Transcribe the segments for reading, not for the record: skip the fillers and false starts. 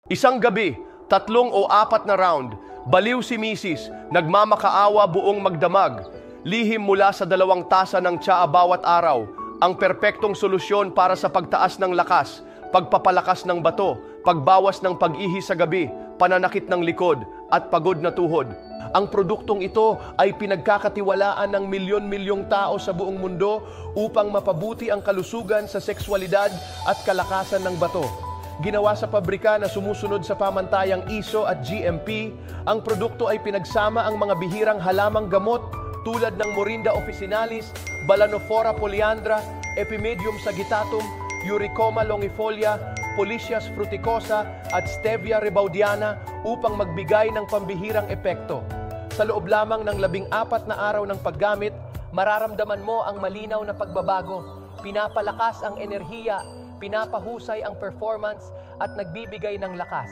Isang gabi, 3 o 4 na round, baliw si Mrs. Nagmamakaawa buong magdamag. Lihim mula sa 2 tasa ng tsaa bawat araw, ang perpektong solusyon para sa pagtaas ng lakas, pagpapalakas ng bato, pagbawas ng pag-ihi sa gabi, pananakit ng likod, at pagod na tuhod. Ang produktong ito ay pinagkakatiwalaan ng milyon-milyong tao sa buong mundo upang mapabuti ang kalusugan sa sexualidad at kalakasan ng bato. Ginawa sa pabrika na sumusunod sa pamantayang ISO at GMP, ang produkto ay pinagsama ang mga bihirang halamang gamot tulad ng Morinda officinalis, Balanophora polyandra, Epimedium sagittatum, Eurycoma longifolia, Policias fruticosa at Stevia rebaudiana upang magbigay ng pambihirang epekto. Sa loob lamang ng 14 na araw ng paggamit, mararamdaman mo ang malinaw na pagbabago. Pinapalakas ang enerhiya, pinapahusay ang performance at nagbibigay ng lakas.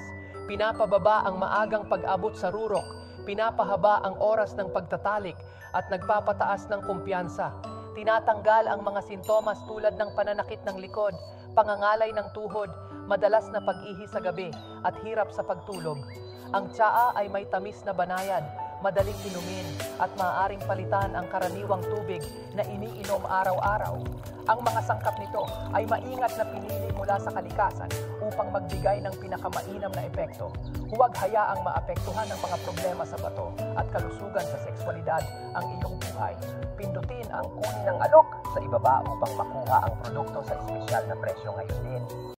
Pinapababa ang maagang pag-abot sa rurok, pinapahaba ang oras ng pagtatalik at nagpapataas ng kumpiyansa. Tinatanggal ang mga sintomas tulad ng pananakit ng likod, pangangalay ng tuhod, madalas na pag-ihi sa gabi at hirap sa pagtulog. Ang tsaa ay may tamis na banayad, madaling inumin at maaaring palitan ang karaniwang tubig na iniinom araw-araw. Ang mga sangkap nito ay maingat na pinili mula sa kalikasan upang magbigay ng pinakamainam na epekto. Huwag hayaang maapektuhan ng mga problema sa bato at kalusugan sa sexualidad ang iyong buhay. Pindutin ang kunin ng alok sa ibaba upang makuha ang produkto sa espesyal na presyo ngayon din.